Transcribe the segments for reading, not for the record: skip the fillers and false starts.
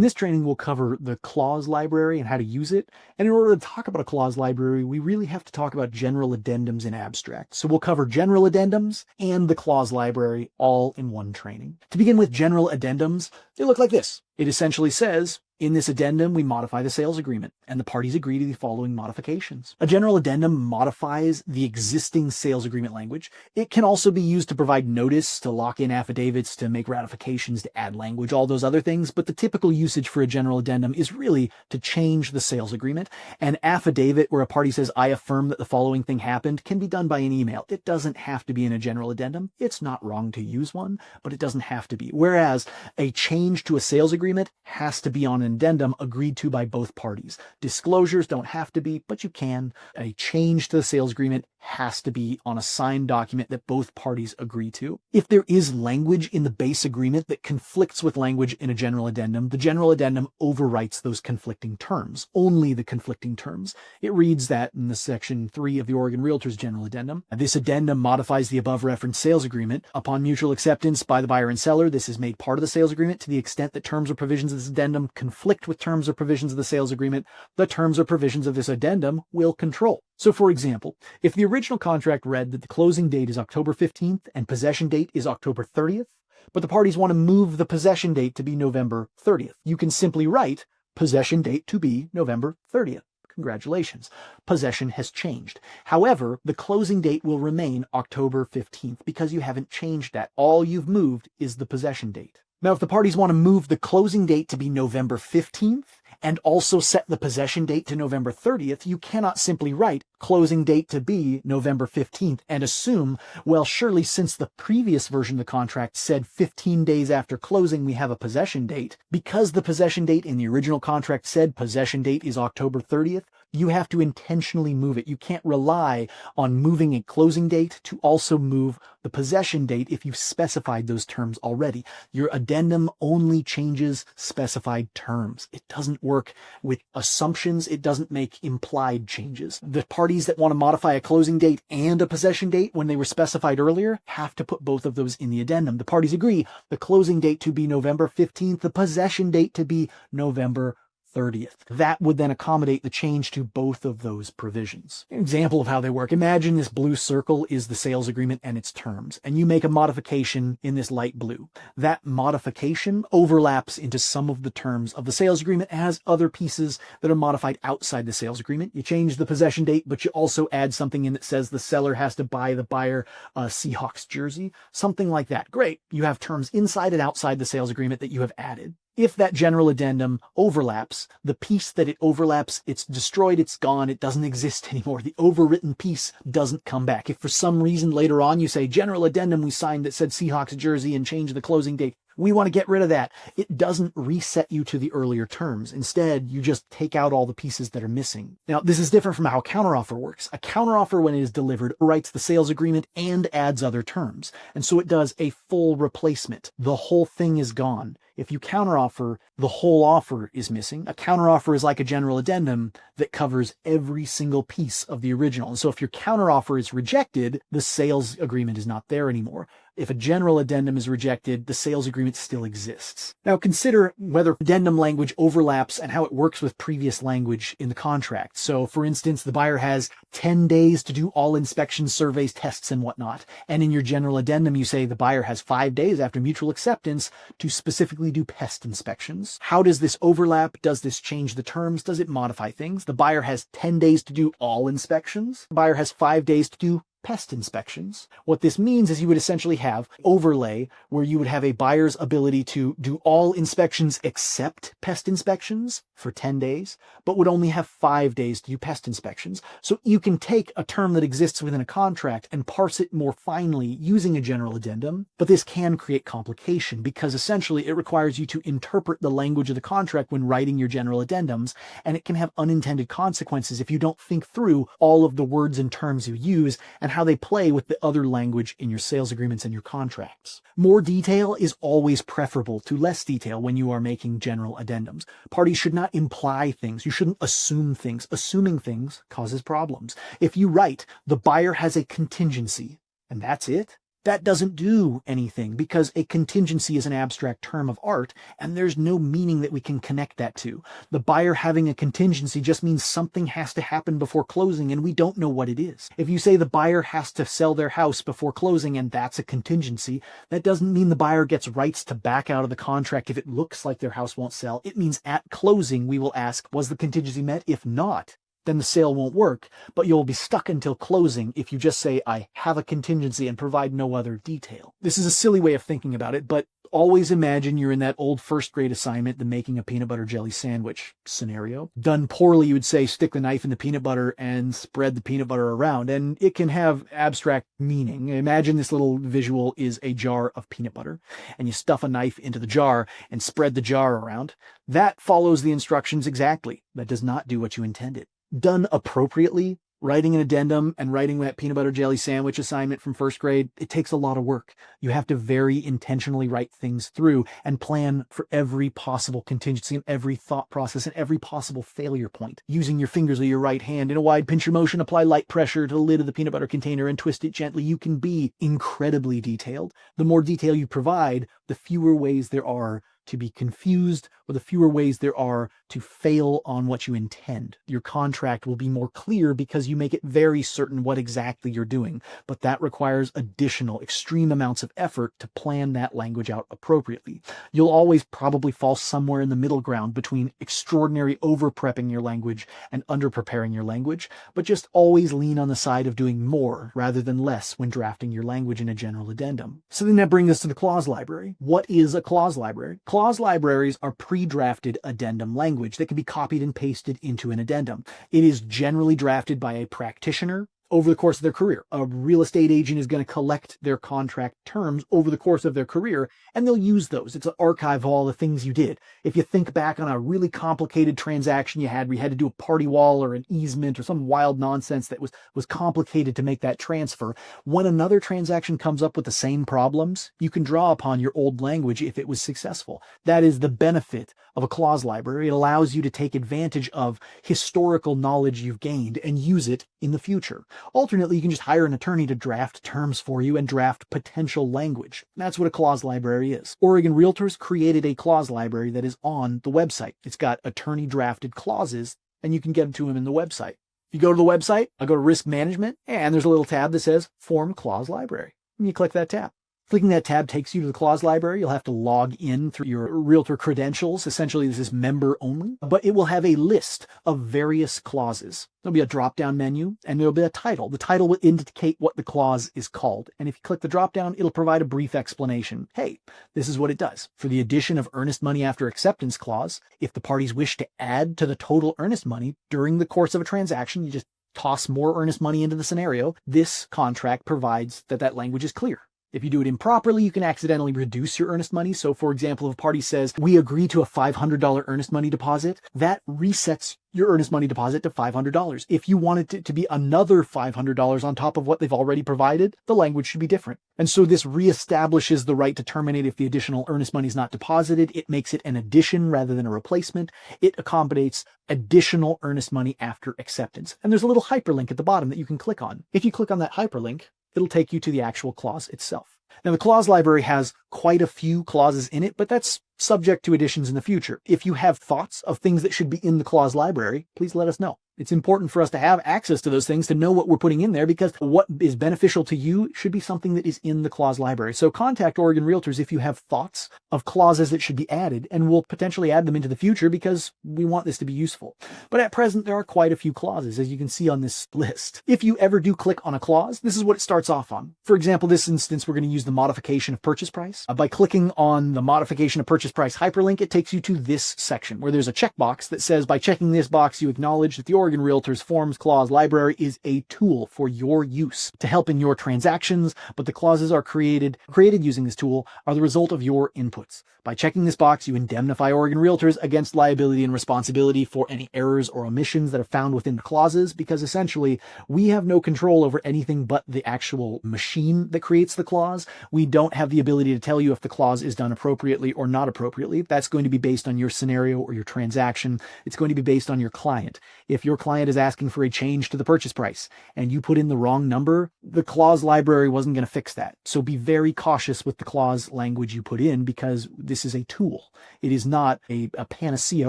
In this training, we'll cover the clause library and how to use it. And in order to talk about a clause library, we really have to talk about general addendums in abstract. So we'll cover general addendums and the clause library all in one training. To begin with, general addendums, they look like this. It essentially says, in this addendum, we modify the sales agreement, and the parties agree to the following modifications. A general addendum modifies the existing sales agreement language. It can also be used to provide notice, to lock in affidavits, to make ratifications, to add language, all those other things. But the typical usage for a general addendum is really to change the sales agreement. An affidavit where a party says, I affirm that the following thing happened, can be done by an email. It doesn't have to be in a general addendum. It's not wrong to use one, but it doesn't have to be. Whereas a change to a sales agreement has to be on an addendum agreed to by both parties. Disclosures don't have to be, but you can. A change to the sales agreement has to be on a signed document that both parties agree to. If there is language in the base agreement that conflicts with language in a general addendum, the general addendum overwrites those conflicting terms, only the conflicting terms. It reads that in the section 3 of the Oregon Realtors General Addendum. This addendum modifies the above referenced sales agreement. Upon mutual acceptance by the buyer and seller, this is made part of the sales agreement to the extent that terms or provisions of this addendum conflict with terms or provisions of the sales agreement. The terms or provisions of this addendum will control. So for example, if the original contract read that the closing date is October 15th and possession date is October 30th, but the parties want to move the possession date to be November 30th, you can simply write possession date to be November 30th. Congratulations. Possession has changed. However, the closing date will remain October 15th because you haven't changed that. All you've moved is the possession date. Now, if the parties want to move the closing date to be November 15th and also set the possession date to November 30th, you cannot simply write closing date to be November 15th and assume, well, surely since the previous version of the contract said 15 days after closing, we have a possession date. Because the possession date in the original contract said possession date is October 30th, you have to intentionally move it. You can't rely on moving a closing date to also move the possession date if you've specified those terms already. Your addendum only changes specified terms. It doesn't work with assumptions. It doesn't make implied changes. The parties that want to modify a closing date and a possession date when they were specified earlier have to put both of those in the addendum. The parties agree the closing date to be November 15th, the possession date to be November 30th. That would then accommodate the change to both of those provisions. An example of how they work. Imagine this blue circle is the sales agreement and its terms, and you make a modification in this light blue. That modification overlaps into some of the terms of the sales agreement as other pieces that are modified outside the sales agreement. You change the possession date, but you also add something in that says the seller has to buy the buyer a Seahawks jersey, something like that. Great. You have terms inside and outside the sales agreement that you have added. If that general addendum overlaps, the piece that it overlaps, it's destroyed, it's gone, it doesn't exist anymore. The overwritten piece doesn't come back. If for some reason later on you say, general addendum we signed that said Seahawks jersey and change the closing date, we want to get rid of that. It doesn't reset you to the earlier terms. Instead, you just take out all the pieces that are missing. Now, this is different from how a counteroffer works. A counteroffer, when it is delivered, writes the sales agreement and adds other terms. And so it does a full replacement. The whole thing is gone. If you counteroffer, the whole offer is missing. A counteroffer is like a general addendum that covers every single piece of the original. And so if your counteroffer is rejected, the sales agreement is not there anymore. If a general addendum is rejected, the sales agreement still exists. Now consider whether addendum language overlaps and how it works with previous language in the contract. So for instance, the buyer has 10 days to do all inspections, surveys, tests, and whatnot. And in your general addendum, you say the buyer has 5 days after mutual acceptance to specifically do pest inspections. How does this overlap? Does this change the terms? Does it modify things? The buyer has 10 days to do all inspections. The buyer has 5 days to do pest inspections. What this means is you would essentially have overlay where you would have a buyer's ability to do all inspections except pest inspections for 10 days, but would only have 5 days to do pest inspections. So you can take a term that exists within a contract and parse it more finely using a general addendum, but this can create complication because essentially it requires you to interpret the language of the contract when writing your general addendums, and it can have unintended consequences if you don't think through all of the words and terms you use and how they play with the other language in your sales agreements and your contracts. More detail is always preferable to less detail when you are making general addendums. Parties should not imply things. You shouldn't assume things. Assuming things causes problems. If you write, the buyer has a contingency, and that's it, That doesn't do anything because a contingency is an abstract term of art and there's no meaning that we can connect that to. The buyer having a contingency just means something has to happen before closing and we don't know what it is. If you say the buyer has to sell their house before closing and that's a contingency, that doesn't mean the buyer gets rights to back out of the contract if it looks like their house won't sell. It means at closing we will ask, was the contingency met? If not, then the sale won't work, but you'll be stuck until closing if you just say, I have a contingency and provide no other detail. This is a silly way of thinking about it, but always imagine you're in that old first grade assignment, the making a peanut butter jelly sandwich scenario. Done poorly, you would say, stick the knife in the peanut butter and spread the peanut butter around, and it can have abstract meaning. Imagine this little visual is a jar of peanut butter, and you stuff a knife into the jar and spread the jar around. That follows the instructions exactly. That does not do what you intended. Done appropriately, writing an addendum and writing that peanut butter jelly sandwich assignment from first grade, it takes a lot of work. You have to very intentionally write things through and plan for every possible contingency and every thought process and every possible failure point. Using your fingers of your right hand in a wide pincher motion, apply light pressure to the lid of the peanut butter container and twist it gently. You can be incredibly detailed. The more detail you provide, the fewer ways there are to be confused, or the fewer ways there are to fail on what you intend. Your contract will be more clear because you make it very certain what exactly you're doing, but that requires additional, extreme amounts of effort to plan that language out appropriately. You'll always probably fall somewhere in the middle ground between extraordinary over-prepping your language and under-preparing your language, but just always lean on the side of doing more rather than less when drafting your language in a general addendum. So then that brings us to the clause library. What is a clause library? Clause libraries are pre-drafted addendum language that can be copied and pasted into an addendum. It is generally drafted by a practitioner over the course of their career. A real estate agent is going to collect their contract terms over the course of their career, and they'll use those. It's an archive of all the things you did. If you think back on a really complicated transaction you had where you had to do a party wall or an easement or some wild nonsense that was complicated to make that transfer, when another transaction comes up with the same problems, you can draw upon your old language if it was successful. That is the benefit of a clause library. It allows you to take advantage of historical knowledge you've gained and use it in the future. Alternately, you can just hire an attorney to draft terms for you and draft potential language. That's what a clause library is. Oregon Realtors created a clause library that is on the website. It's got attorney drafted clauses, and you can get them to them in the website. If you go to the website, I go to risk management, and there's a little tab that says form clause library. And you click that tab. Clicking that tab takes you to the clause library. You'll have to log in through your Realtor credentials. Essentially, this is member only, but it will have a list of various clauses. There'll be a drop-down menu, and there'll be a title. The title will indicate what the clause is called. And if you click the drop-down, it'll provide a brief explanation. Hey, this is what it does. For the addition of earnest money after acceptance clause, if the parties wish to add to the total earnest money during the course of a transaction, you just toss more earnest money into the scenario. This contract provides that that language is clear. If you do it improperly, you can accidentally reduce your earnest money. So for example, if a party says, we agree to a $500 earnest money deposit, that resets your earnest money deposit to $500. If you wanted it to be another $500 on top of what they've already provided, the language should be different. And so this reestablishes the right to terminate if the additional earnest money is not deposited. It makes it an addition rather than a replacement. It accommodates additional earnest money after acceptance. And there's a little hyperlink at the bottom that you can click on. If you click on that hyperlink, it'll take you to the actual clause itself. Now, the clause library has quite a few clauses in it, but that's subject to additions in the future. If you have thoughts of things that should be in the clause library, please let us know. It's important for us to have access to those things, to know what we're putting in there, because what is beneficial to you should be something that is in the clause library. So contact Oregon Realtors if you have thoughts of clauses that should be added, and we'll potentially add them into the future because we want this to be useful. But at present, there are quite a few clauses, as you can see on this list. If you ever do click on a clause, this is what it starts off on. For example, this instance, we're going to use the modification of purchase price. By clicking on the modification of purchase price hyperlink, it takes you to this section where there's a checkbox that says, by checking this box, you acknowledge that the Oregon Realtors Forms Clause Library is a tool for your use to help in your transactions, but the clauses are created using this tool are the result of your inputs. By checking this box, you indemnify Oregon Realtors against liability and responsibility for any errors or omissions that are found within the clauses, because essentially we have no control over anything but the actual machine that creates the clause. We don't have the ability to tell you if the clause is done appropriately or not appropriately. That's going to be based on your scenario or your transaction. It's going to be based on your client. If your client is asking for a change to the purchase price and you put in the wrong number, the clause library wasn't going to fix that. So be very cautious with the clause language you put in because this is a tool. It is not a panacea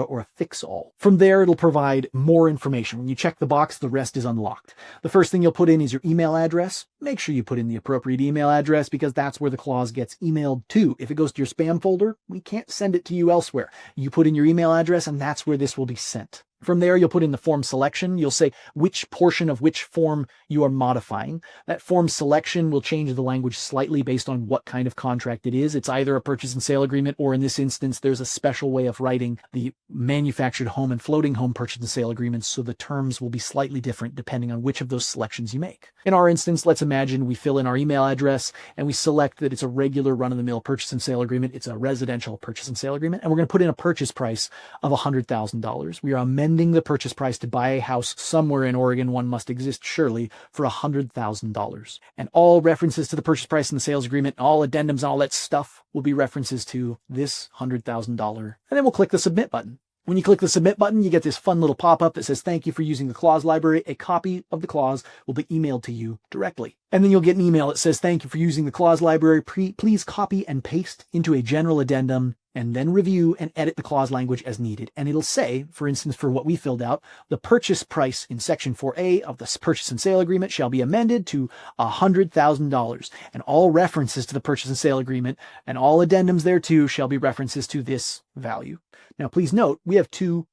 or a fix-all. From there, it'll provide more information. When you check the box, the rest is unlocked. The first thing you'll put in is your email address. Make sure you put in the appropriate email address because that's where the clause gets emailed to. If it goes to your spam folder, we can't send it to you elsewhere. You put in your email address and that's where this will be sent. From there, you'll put in the form selection. You'll say which portion of which form you are modifying. That form selection will change the language slightly based on what kind of contract it is. It's either a purchase and sale agreement, or in this instance, there's a special way of writing the manufactured home and floating home purchase and sale agreements, so the terms will be slightly different depending on which of those selections you make. In our instance, let's imagine we fill in our email address and we select that it's a regular run-of-the-mill purchase and sale agreement. It's a residential purchase and sale agreement, and we're going to put in a purchase price of $100,000. We are amending the purchase price to buy a house somewhere in Oregon, one must exist surely, for $100,000. And all references to the purchase price in the sales agreement, all addendums and all that stuff will be references to this $100,000. And then we'll click the submit button. When you click the submit button, you get this fun little pop-up that says, thank you for using the clause library. A copy of the clause will be emailed to you directly. And then you'll get an email that says, thank you for using the clause library. Please copy and paste into a general addendum and then review and edit the clause language as needed. And it'll say, for instance, for what we filled out, the purchase price in section 4A of the purchase and sale agreement shall be amended to $100,000. And all references to the purchase and sale agreement and all addendums thereto shall be references to this value. Now, please note, we have $2.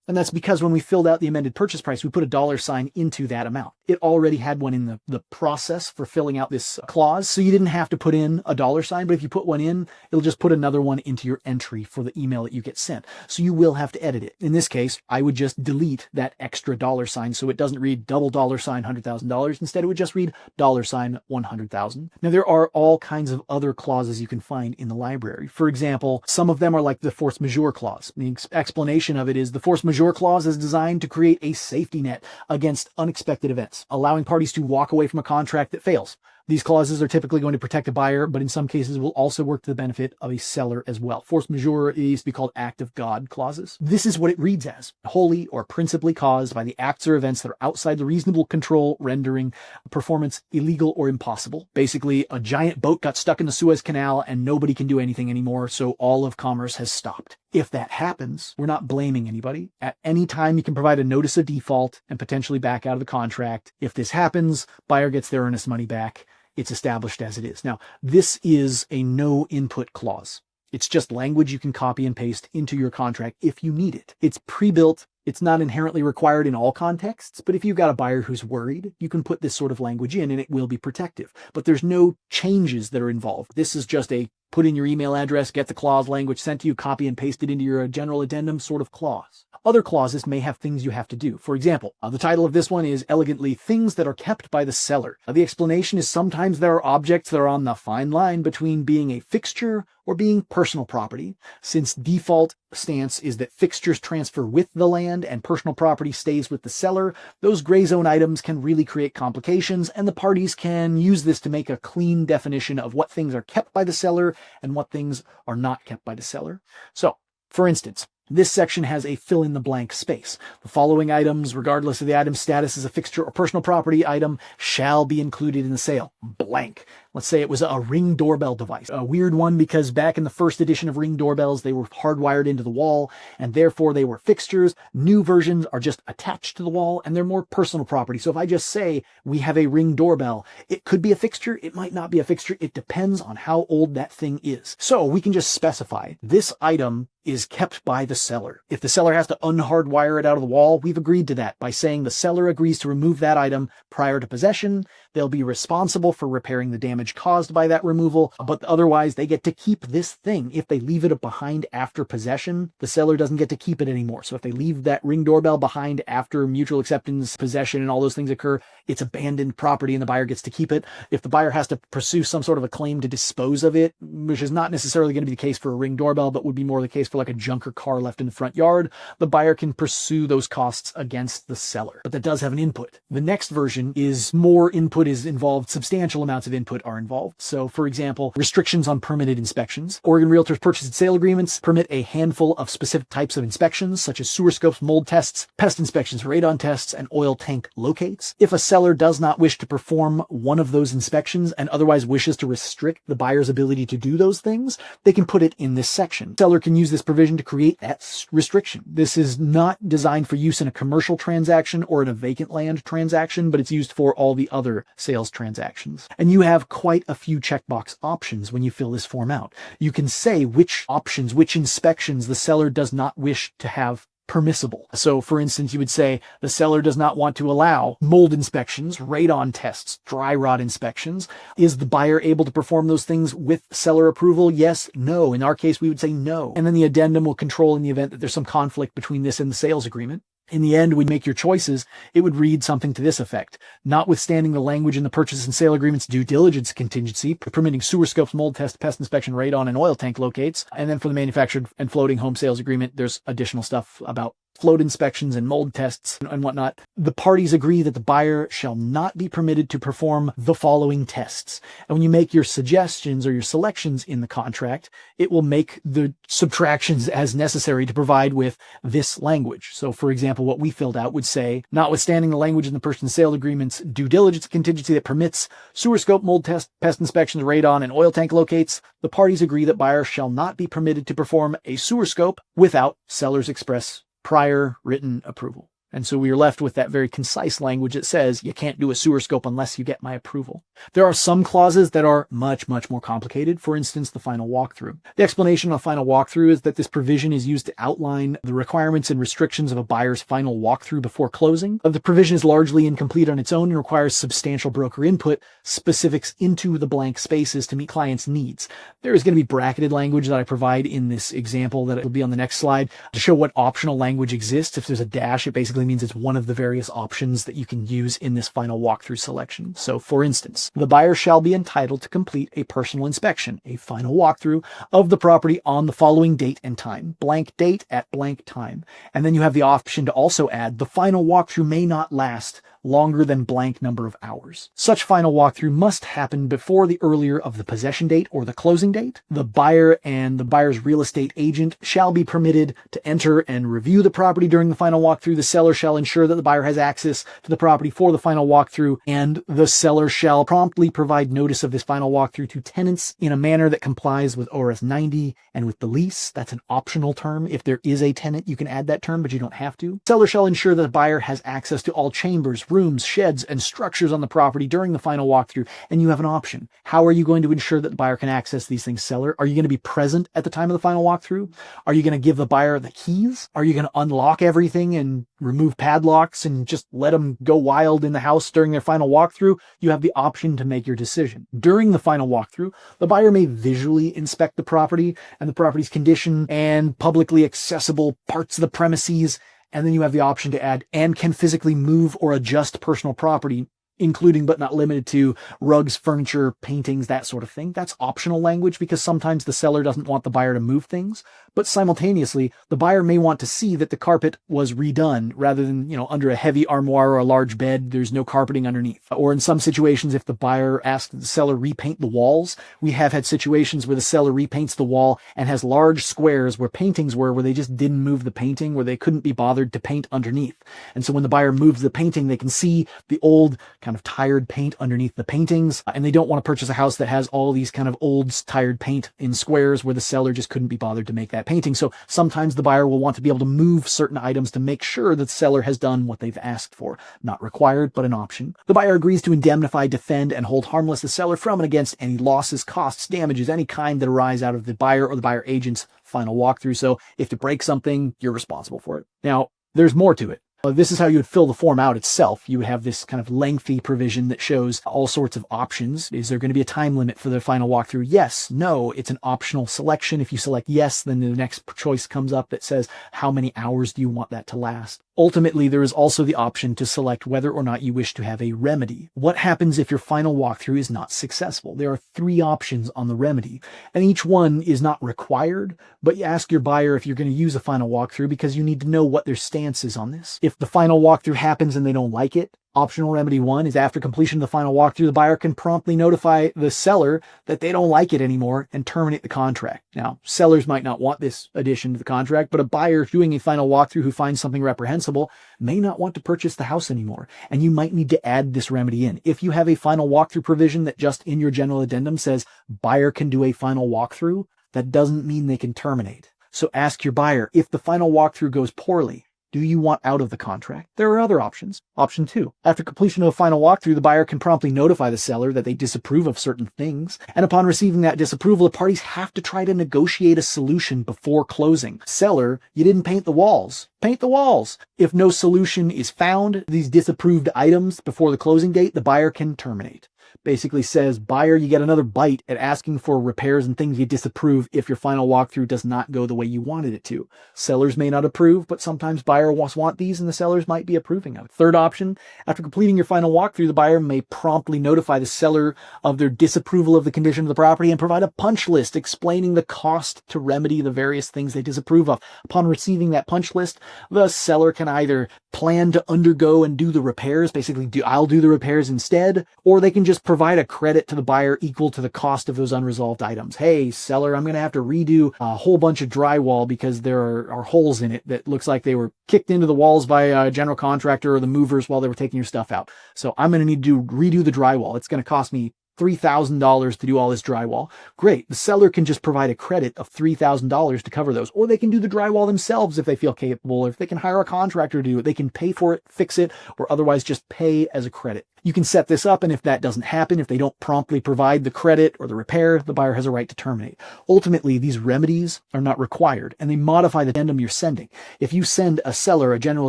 And that's because when we filled out the amended purchase price, we put a $sign into that amount. It already had one in the process for filling out this clause, so you didn't have to put in a $sign, but if you put one in, it'll just put another one into your entry for the email that you get sent. So you will have to edit it. In this case, I would just delete that extra $sign so it doesn't read double $sign $100,000. Instead, it would just read $sign 100,000. Now, there are all kinds of other clauses you can find in the library. For example, some of them are like the force majeure clause. The explanation of it is the force majeure clause is designed to create a safety net against unexpected events, allowing parties to walk away from a contract that fails. These clauses are typically going to protect a buyer, but in some cases will also work to the benefit of a seller as well. Force majeure used to be called act of God clauses. This is what it reads as: wholly or principally caused by the acts or events that are outside the reasonable control, rendering performance illegal or impossible. Basically, a giant boat got stuck in the Suez Canal and nobody can do anything anymore, so all of commerce has stopped. If that happens, we're not blaming anybody. At any time, you can provide a notice of default and potentially back out of the contract. If this happens, buyer gets their earnest money back. It's established as it is. Now, this is a no input clause. It's just language you can copy and paste into your contract if you need it. It's pre-built. It's not inherently required in all contexts, but if you've got a buyer who's worried, you can put this sort of language in and it will be protective. But there's no changes that are involved. This is just a put in your email address, get the clause language sent to you, copy and paste it into your general addendum sort of clause. Other clauses may have things you have to do. For example, the title of this one is elegantly Things That Are Kept by the Seller. The explanation is sometimes there are objects that are on the fine line between being a fixture or being personal property. Since default stance is that fixtures transfer with the land and personal property stays with the seller, those gray zone items can really create complications, and the parties can use this to make a clean definition of what things are kept by the seller and what things are not kept by the seller. So, for instance, this section has a fill-in-the-blank space. The following items, regardless of the item's status as a fixture or personal property item, shall be included in the sale. Blank. Let's say it was a Ring doorbell device. A weird one because back in the first edition of Ring doorbells, they were hardwired into the wall, and therefore they were fixtures. New versions are just attached to the wall, and they're more personal property. So if I just say we have a Ring doorbell, it could be a fixture, it might not be a fixture. It depends on how old that thing is. So we can just specify this item is kept by the seller. If the seller has to unhardwire it out of the wall, we've agreed to that by saying the seller agrees to remove that item prior to possession. They'll be responsible for repairing the damage caused by that removal, but otherwise they get to keep this thing. If they leave it behind after possession, the seller doesn't get to keep it anymore. So if they leave that Ring doorbell behind after mutual acceptance, possession, and all those things occur, it's abandoned property and the buyer gets to keep it. If the buyer has to pursue some sort of a claim to dispose of it, which is not necessarily going to be the case for a Ring doorbell, but would be more the case for like a junker car left in the front yard, the buyer can pursue those costs against the seller. But that does have an input. The next version is more input is involved, substantial amounts of input are involved. So for example, restrictions on permitted inspections. Oregon Realtors purchase and sale agreements permit a handful of specific types of inspections, such as sewer scopes, mold tests, pest inspections, radon tests, and oil tank locates. If a seller does not wish to perform one of those inspections and otherwise wishes to restrict the buyer's ability to do those things, they can put it in this section. The seller can use this provision to create that restriction. This is not designed for use in a commercial transaction or in a vacant land transaction, but it's used for all the other sales transactions. And you have quite a few checkbox options when you fill this form out. You can say which options, which inspections the seller does not wish to have permissible. So for instance, you would say the seller does not want to allow mold inspections, radon tests, dry rot inspections. Is the buyer able to perform those things with seller approval? Yes, no. In our case, we would say no. And then the addendum will control in the event that there's some conflict between this and the sales agreement. In the end, when you make your choices, it would read something to this effect. Notwithstanding the language in the purchase and sale agreement's due diligence contingency, permitting sewer scopes, mold test, pest inspection, radon, and oil tank locates. And then for the manufactured and floating home sales agreement, there's additional stuff about float inspections and mold tests and whatnot. The parties agree that the buyer shall not be permitted to perform the following tests. And when you make your suggestions or your selections in the contract, it will make the subtractions as necessary to provide with this language. So for example, what we filled out would say, notwithstanding the language in the purchase and sale agreement's due diligence contingency that permits sewer scope, mold test, pest inspections, radon, and oil tank locates, the parties agree that buyer shall not be permitted to perform a sewer scope without seller's express prior written approval. And so we are left with that very concise language that says you can't do a sewer scope unless you get my approval. There are some clauses that are much more complicated. For instance, the final walkthrough. The explanation of the final walkthrough is that this provision is used to outline the requirements and restrictions of a buyer's final walkthrough before closing. The provision is largely incomplete on its own and requires substantial broker input, specifics into the blank spaces to meet clients' needs. There is going to be bracketed language that I provide in this example that will be on the next slide to show what optional language exists. If there's a dash, it basically means it's one of the various options that you can use in this final walkthrough selection. So for instance, the buyer shall be entitled to complete a personal inspection, a final walkthrough of the property on the following date and time, blank date at blank time. And then you have the option to also add the final walkthrough may not last longer than blank number of hours. Such final walkthrough must happen before the earlier of the possession date or the closing date. The buyer and the buyer's real estate agent shall be permitted to enter and review the property during the final walkthrough. The seller shall ensure that the buyer has access to the property for the final walkthrough, and the seller shall promptly provide notice of this final walkthrough to tenants in a manner that complies with ORS 90 and with the lease. That's an optional term. If there is a tenant, you can add that term, but you don't have to. Seller shall ensure that the buyer has access to all chambers, rooms, sheds, and structures on the property during the final walkthrough, and you have an option. How are you going to ensure that the buyer can access these things, seller? Are you going to be present at the time of the final walkthrough? Are you going to give the buyer the keys? Are you going to unlock everything and remove padlocks and just let them go wild in the house during their final walkthrough? You have the option to make your decision. During the final walkthrough, the buyer may visually inspect the property and the property's condition and publicly accessible parts of the premises. And then you have the option to add and can physically move or adjust personal property, including but not limited to rugs, furniture, paintings, that sort of thing. That's optional language because sometimes the seller doesn't want the buyer to move things, but simultaneously the buyer may want to see that the carpet was redone rather than, under a heavy armoire or a large bed, there's no carpeting underneath. Or in some situations, if the buyer asks the seller repaint the walls, we have had situations where the seller repaints the wall and has large squares where paintings were, where they just didn't move the painting, where they couldn't be bothered to paint underneath. And so when the buyer moves the painting, they can see the old kind of tired paint underneath the paintings, and they don't want to purchase a house that has all these kind of old tired paint in squares where the seller just couldn't be bothered to make that painting. So sometimes the buyer will want to be able to move certain items to make sure that the seller has done what they've asked for. Not required, but an option. The buyer agrees to indemnify, defend, and hold harmless the seller from and against any losses, costs, damages, any kind that arise out of the buyer or the buyer agent's final walkthrough. So if you break something, you're responsible for it. Now, there's more to it. This is how you would fill the form out itself. You would have this kind of lengthy provision that shows all sorts of options. Is there going to be a time limit for the final walkthrough? Yes, no, it's an optional selection. If you select yes, then the next choice comes up that says how many hours do you want that to last. Ultimately, there is also the option to select whether or not you wish to have a remedy. What happens if your final walkthrough is not successful? There are 3 options on the remedy, and each one is not required, but you ask your buyer if you're going to use a final walkthrough because you need to know what their stance is on this. If the final walkthrough happens and they don't like it, optional remedy 1 is after completion of the final walkthrough, the buyer can promptly notify the seller that they don't like it anymore and terminate the contract. Now, sellers might not want this addition to the contract, but a buyer doing a final walkthrough who finds something reprehensible may not want to purchase the house anymore, and you might need to add this remedy in. If you have a final walkthrough provision that just in your general addendum says buyer can do a final walkthrough, that doesn't mean they can terminate. So ask your buyer, if the final walkthrough goes poorly, do you want out of the contract? There are other options. Option 2. After completion of a final walkthrough, the buyer can promptly notify the seller that they disapprove of certain things. And upon receiving that disapproval, the parties have to try to negotiate a solution before closing. Seller, you didn't paint the walls. Paint the walls. If no solution is found, these disapproved items before the closing date, the buyer can terminate. Basically says, buyer, you get another bite at asking for repairs and things you disapprove if your final walkthrough does not go the way you wanted it to. Sellers may not approve, but sometimes buyer want these and the sellers might be approving of it. Third option, after completing your final walkthrough, the buyer may promptly notify the seller of their disapproval of the condition of the property and provide a punch list explaining the cost to remedy the various things they disapprove of. Upon receiving that punch list, the seller can either plan to undergo and do the repairs, basically I'll do the repairs instead, or they can just provide a credit to the buyer equal to the cost of those unresolved items. Hey, seller, I'm going to have to redo a whole bunch of drywall because there are holes in it that looks like they were kicked into the walls by a general contractor or the movers while they were taking your stuff out. So I'm going to need to redo the drywall. It's going to cost me $3,000 to do all this drywall. Great. The seller can just provide a credit of $3,000 to cover those, or they can do the drywall themselves if they feel capable, or if they can hire a contractor to do it, they can pay for it, fix it, or otherwise just pay as a credit. You can set this up, and if that doesn't happen, if they don't promptly provide the credit or the repair, the buyer has a right to terminate. Ultimately, these remedies are not required, and they modify the addendum you're sending. If you send a seller a general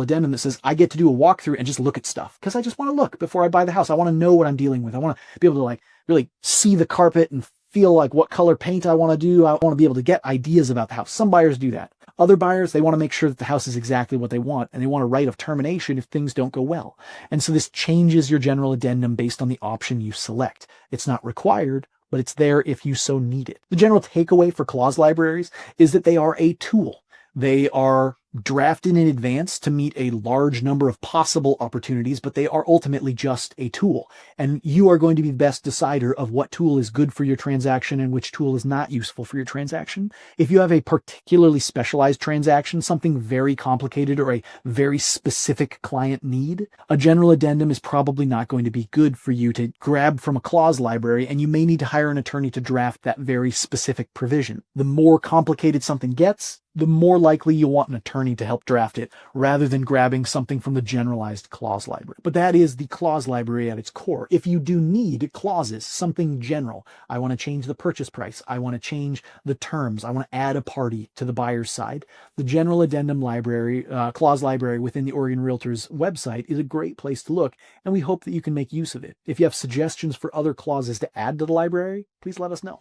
addendum that says, I get to do a walkthrough and just look at stuff, because I just want to look before I buy the house. I want to know what I'm dealing with. I want to be able to really see the carpet and feel like what color paint I want to do. I want to be able to get ideas about the house. Some buyers do that. Other buyers, they want to make sure that the house is exactly what they want, and they want a right of termination if things don't go well. And so this changes your general addendum based on the option you select. It's not required, but it's there if you so need it. The general takeaway for clause libraries is that they are a tool. They are drafted in advance to meet a large number of possible opportunities, but they are ultimately just a tool. And you are going to be the best decider of what tool is good for your transaction and which tool is not useful for your transaction. If you have a particularly specialized transaction, something very complicated or a very specific client need, a general addendum is probably not going to be good for you to grab from a clause library, and you may need to hire an attorney to draft that very specific provision. The more complicated something gets, the more likely you'll want an attorney to help draft it rather than grabbing something from the generalized clause library. But that is the clause library at its core. If you do need clauses, something general, I want to change the purchase price, I want to change the terms, I want to add a party to the buyer's side, the general addendum library, clause library within the Oregon Realtors website is a great place to look, and we hope that you can make use of it. If you have suggestions for other clauses to add to the library, please let us know.